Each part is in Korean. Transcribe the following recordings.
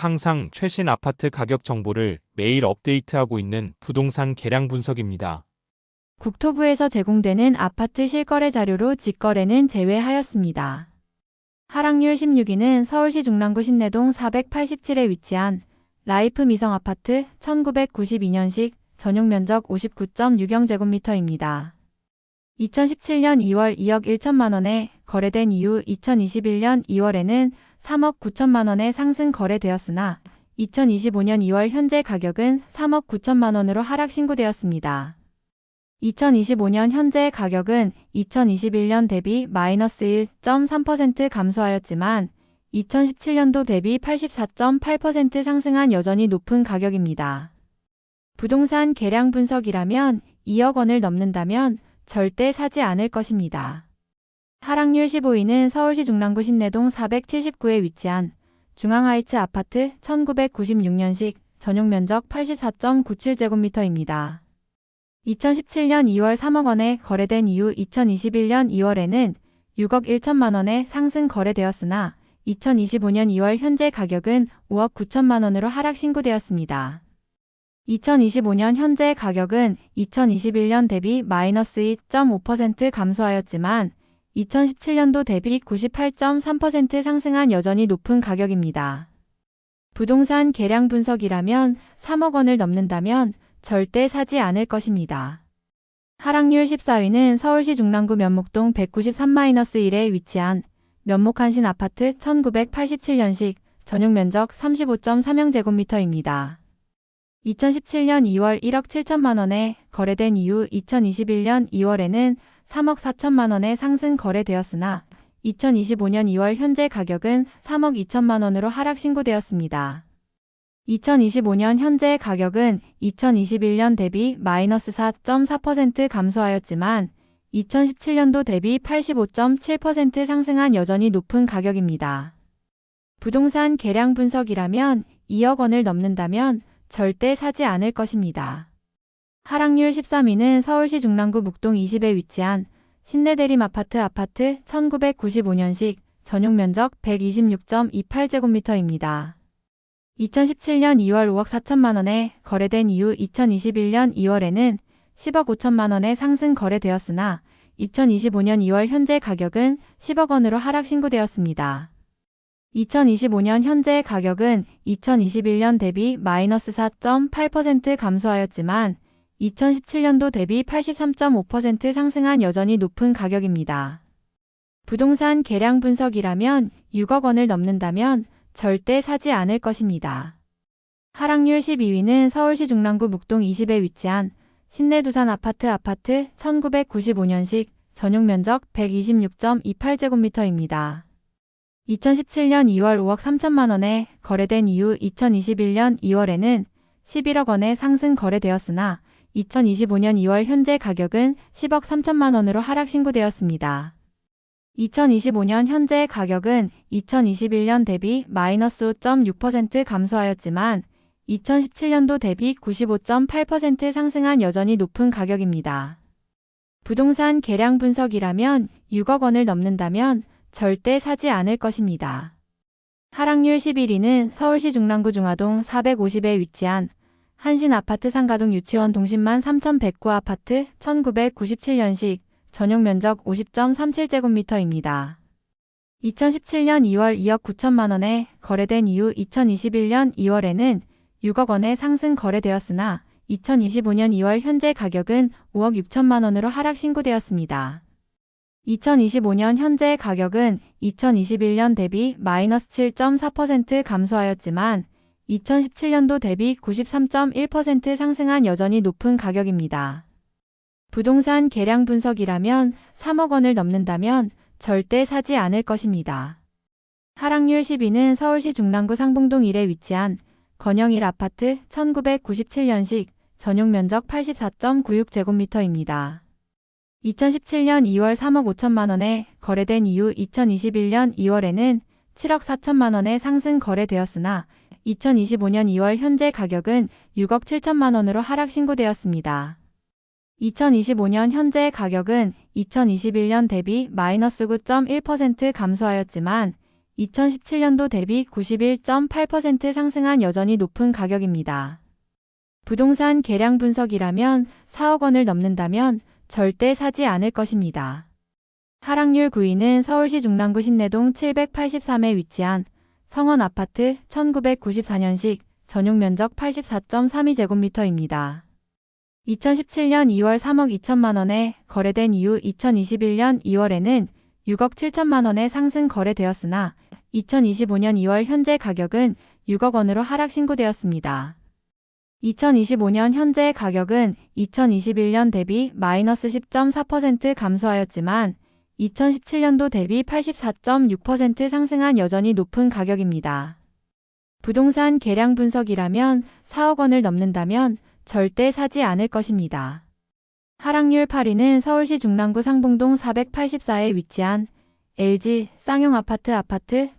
항상 최신 아파트 가격 정보를 매일 업데이트하고 있는 부동산 계량 분석입니다. 국토부에서 제공되는 아파트 실거래 자료로 직거래는 제외하였습니다. 하락률 16위는 서울시 중랑구 신내동 487에 위치한 라이프 미성 아파트 1992년식 전용 면적 59.60제곱미터입니다. 2017년 2월 2억 1천만 원에 거래된 이후 2021년 2월에는 3억 9천만 원에 상승 거래되었으나 2025년 2월 현재 가격은 3억 9천만 원으로 하락 신고되었습니다. 2025년 현재 가격은 2021년 대비 마이너스 1.3% 감소하였지만 2017년도 대비 84.8% 상승한 여전히 높은 가격입니다. 부동산 계량 분석이라면 2억 원을 넘는다면 절대 사지 않을 것입니다. 하락률 15위는 서울시 중랑구 신내동 479에 위치한 중앙하이츠 아파트 1996년식 전용 면적 84.97제곱미터입니다. 2017년 2월 3억 원에 거래된 이후 2021년 2월에는 6억 1천만 원에 상승 거래되었으나 2025년 2월 현재 가격은 5억 9천만 원으로 하락 신고되었습니다. 2025년 현재 가격은 2021년 대비 마이너스 2.5% 감소하였지만 2017년도 대비 98.3% 상승한 여전히 높은 가격입니다. 부동산 계량 분석이라면 3억 원을 넘는다면 절대 사지 않을 것입니다. 하락률 14위는 서울시 중랑구 면목동 193-1에 위치한 면목한신 아파트 1987년식 전용 면적 35.30제곱미터입니다. 2017년 2월 1억 7천만 원에 거래된 이후 2021년 2월에는 3억 4천만 원에 상승 거래되었으나 2025년 2월 현재 가격은 3억 2천만 원으로 하락 신고되었습니다. 2025년 현재 가격은 2021년 대비 마이너스 4.4% 감소하였지만 2017년도 대비 85.7% 상승한 여전히 높은 가격입니다. 부동산 계량 분석이라면 2억 원을 넘는다면 절대 사지 않을 것입니다. 하락률 13위는 서울시 중랑구 묵동 20에 위치한 신내대림 아파트 1995년식 전용 면적 126.28제곱미터입니다. 2017년 2월 5억 4천만 원에 거래된 이후 2021년 2월에는 10억 5천만 원에 상승 거래되었으나 2025년 2월 현재 가격은 10억 원으로 하락 신고되었습니다. 2025년 현재 가격은 2021년 대비 마이너스 4.8% 감소하였지만 2017년도 대비 83.5% 상승한 여전히 높은 가격입니다. 부동산 계량 분석이라면 6억 원을 넘는다면 절대 사지 않을 것입니다. 하락률 12위는 서울시 중랑구 묵동 20에 위치한 신내두산 아파트 1995년식 전용 면적 126.28제곱미터입니다. 2017년 2월 5억 3천만 원에 거래된 이후 2021년 2월에는 11억 원에 상승 거래되었으나 2025년 2월 현재 가격은 10억 3천만 원으로 하락 신고되었습니다. 2025년 현재 가격은 2021년 대비 마이너스 5.6% 감소하였지만 2017년도 대비 95.8% 상승한 여전히 높은 가격입니다. 부동산 계량 분석이라면 6억 원을 넘는다면 절대 사지 않을 것입니다. 하락률 11위는 서울시 중랑구 중화동 450에 위치한 한신 아파트 상가동 유치원 동신만 3109 아파트 1997년식 전용 면적 50.37제곱미터입니다. 2017년 2월 2억 9천만 원에 거래된 이후 2021년 2월에는 6억 원에 상승 거래되었으나 2025년 2월 현재 가격은 5억 6천만 원으로 하락 신고되었습니다. 2025년 현재 가격은 2021년 대비 마이너스 7.4% 감소하였지만 2017년도 대비 93.1% 상승한 여전히 높은 가격입니다. 부동산 계량 분석이라면 3억 원을 넘는다면 절대 사지 않을 것입니다. 하락률 10위는 서울시 중랑구 상봉동 1에 위치한 건영1 아파트 1997년식 전용 면적 84.96제곱미터입니다. 2017년 2월 3억 5천만 원에 거래된 이후 2021년 2월에는 7억 4천만 원에 상승 거래되었으나 2025년 2월 현재 가격은 6억 7천만 원으로 하락 신고되었습니다. 2025년 현재 가격은 2021년 대비 마이너스 9.1% 감소하였지만 2017년도 대비 91.8% 상승한 여전히 높은 가격입니다. 부동산 계량 분석이라면 4억 원을 넘는다면 절대 사지 않을 것입니다. 하락률 9위는 서울시 중랑구 신내동 783에 위치한 성원 아파트 1994년식 전용 면적 84.32제곱미터입니다. 2017년 2월 3억 2천만 원에 거래된 이후 2021년 2월에는 6억 7천만 원에 상승 거래되었으나 2025년 2월 현재 가격은 6억 원으로 하락 신고되었습니다. 2025년 현재 가격은 2021년 대비 마이너스 10.4% 감소하였지만 2017년도 대비 84.6% 상승한 여전히 높은 가격입니다. 부동산 계량 분석이라면 4억 원을 넘는다면 절대 사지 않을 것입니다. 하락률 8위는 서울시 중랑구 상봉동 484에 위치한 LG 쌍용 아파트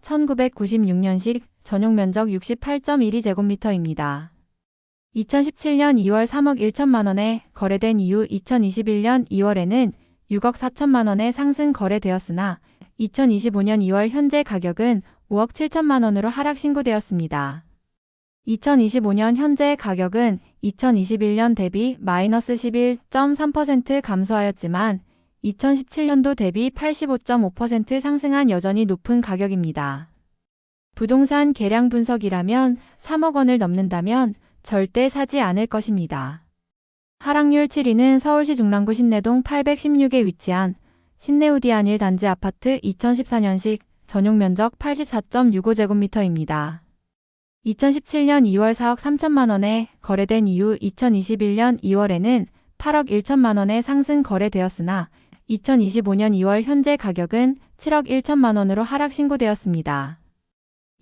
1996년식 전용 면적 68.12제곱미터입니다. 2017년 2월 3억 1천만 원에 거래된 이후 2021년 2월에는 6억 4천만 원에 상승 거래되었으나 2025년 2월 현재 가격은 5억 7천만 원으로 하락 신고되었습니다. 2025년 현재 가격은 2021년 대비 마이너스 11.3% 감소하였지만 2017년도 대비 85.5% 상승한 여전히 높은 가격입니다. 부동산 계량 분석이라면 3억 원을 넘는다면 절대 사지 않을 것입니다. 하락률 7위는 서울시 중랑구 신내동 816에 위치한 신내우디안 1단지 아파트 2014년식 전용 면적 84.65제곱미터입니다. 2017년 2월 4억 3천만 원에 거래된 이후 2021년 2월에는 8억 1천만 원에 상승 거래되었으나 2025년 2월 현재 가격은 7억 1천만 원으로 하락 신고되었습니다.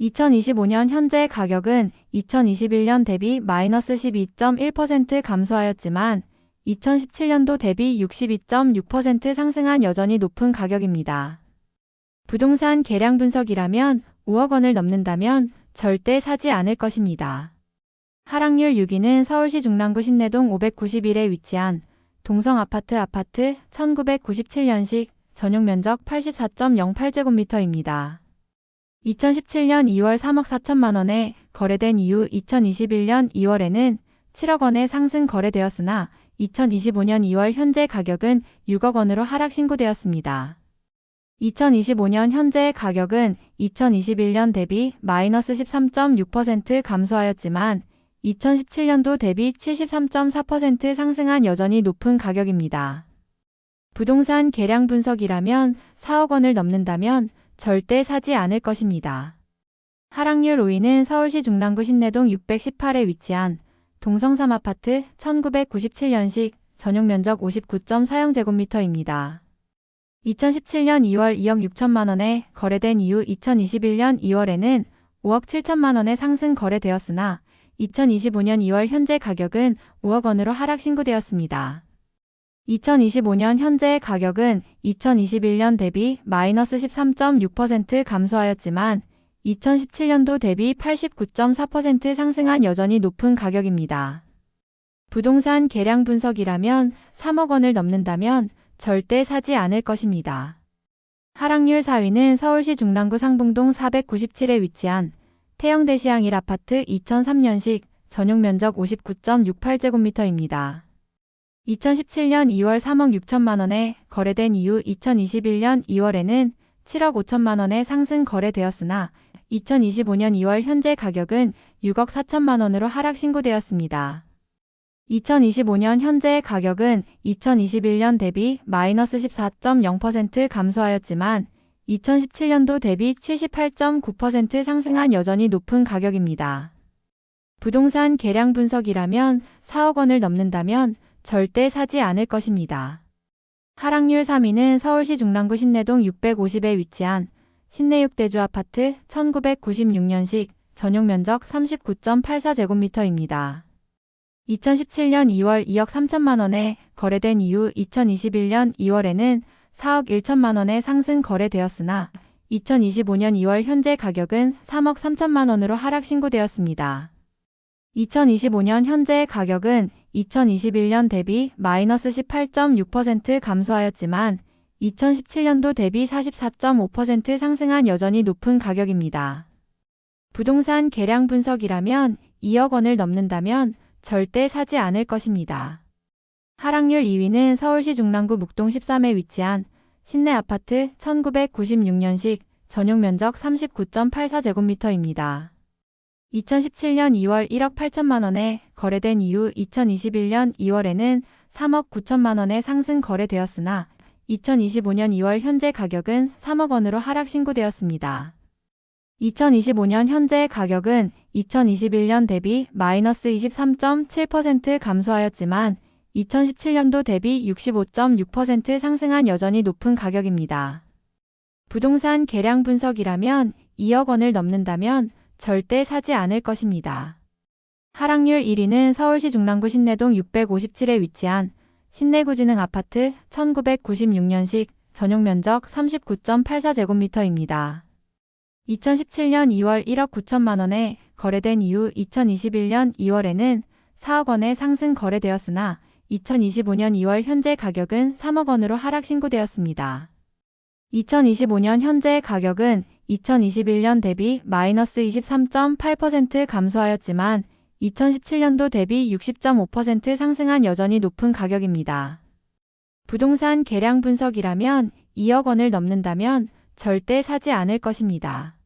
2025년 현재 가격은 2021년 대비 마이너스 12.1% 감소하였지만 2017년도 대비 62.6% 상승한 여전히 높은 가격입니다. 부동산 계량 분석이라면 5억 원을 넘는다면 절대 사지 않을 것입니다. 하락률 6위는 서울시 중랑구 신내동 591에 위치한 동성아파트 1997년식 전용 면적 84.08제곱미터입니다. 2017년 2월 3억 4천만 원에 거래된 이후 2021년 2월에는 7억 원에 상승 거래되었으나 2025년 2월 현재 가격은 6억 원으로 하락 신고되었습니다. 2025년 현재 가격은 2021년 대비 마이너스 13.6% 감소하였지만 2017년도 대비 73.4% 상승한 여전히 높은 가격입니다. 부동산 계량 분석이라면 4억 원을 넘는다면 절대 사지 않을 것입니다. 하락률 5위는 서울시 중랑구 신내동 618에 위치한 동성3 아파트 1997년식 전용 면적 59.40제곱미터입니다. 2017년 2월 2억 6천만 원에 거래된 이후 2021년 2월에는 5억 7천만 원에 상승 거래되었으나 2025년 2월 현재 가격은 5억 원으로 하락 신고되었습니다. 2025년 현재 가격은 2021년 대비 마이너스 13.6% 감소하였지만 2017년도 대비 89.4% 상승한 여전히 높은 가격입니다. 부동산 계량 분석이라면 3억 원을 넘는다면 절대 사지 않을 것입니다. 하락률 4위는 서울시 중랑구 상봉동 497에 위치한 태영대시양 1아파트 2003년식 전용 면적 59.68제곱미터입니다. 2017년 2월 3억 6천만 원에 거래된 이후 2021년 2월에는 7억 5천만 원에 상승 거래되었으나 2025년 2월 현재 가격은 6억 4천만 원으로 하락 신고되었습니다. 2025년 현재 가격은 2021년 대비 마이너스 14.0% 감소하였지만 2017년도 대비 78.9% 상승한 여전히 높은 가격입니다. 부동산 계량 분석이라면 4억 원을 넘는다면 절대 사지 않을 것입니다. 하락률 3위는 서울시 중랑구 신내동 650에 위치한 신내육대주 아파트 1996년식 전용 면적 39.84제곱미터입니다. 2017년 2월 2억 3천만 원에 거래된 이후 2021년 2월에는 4억 1천만 원에 상승 거래되었으나 2025년 2월 현재 가격은 3억 3천만 원으로 하락 신고되었습니다. 2025년 현재 가격은 2021년 대비 마이너스 18.6% 감소하였지만 2017년도 대비 44.5% 상승한 여전히 높은 가격입니다. 부동산 계량 분석이라면 2억 원을 넘는다면 절대 사지 않을 것입니다. 하락률 2위는 서울시 중랑구 묵동 13에 위치한 신내 아파트 1996년식 전용 면적 39.84제곱미터입니다. 2017년 2월 1억 8천만 원에 거래된 이후 2021년 2월에는 3억 9천만 원에 상승 거래되었으나 2025년 2월 현재 가격은 3억 원으로 하락 신고되었습니다. 2025년 현재 가격은 2021년 대비 마이너스 23.7% 감소하였지만 2017년도 대비 65.6% 상승한 여전히 높은 가격입니다. 부동산 계량 분석이라면 2억 원을 넘는다면 절대 사지 않을 것입니다. 하락률 1위는 서울시 중랑구 신내동 657에 위치한 신내구지능 아파트 1996년식 전용 면적 39.84제곱미터입니다. 2017년 2월 1억 9천만 원에 거래된 이후 2021년 2월에는 4억 원에 상승 거래되었으나 2025년 2월 현재 가격은 3억 원으로 하락 신고되었습니다. 2025년 현재 가격은 2021년 대비 마이너스 23.8% 감소하였지만 2017년도 대비 60.5% 상승한 여전히 높은 가격입니다. 부동산 계량 분석이라면 2억 원을 넘는다면 절대 사지 않을 것입니다.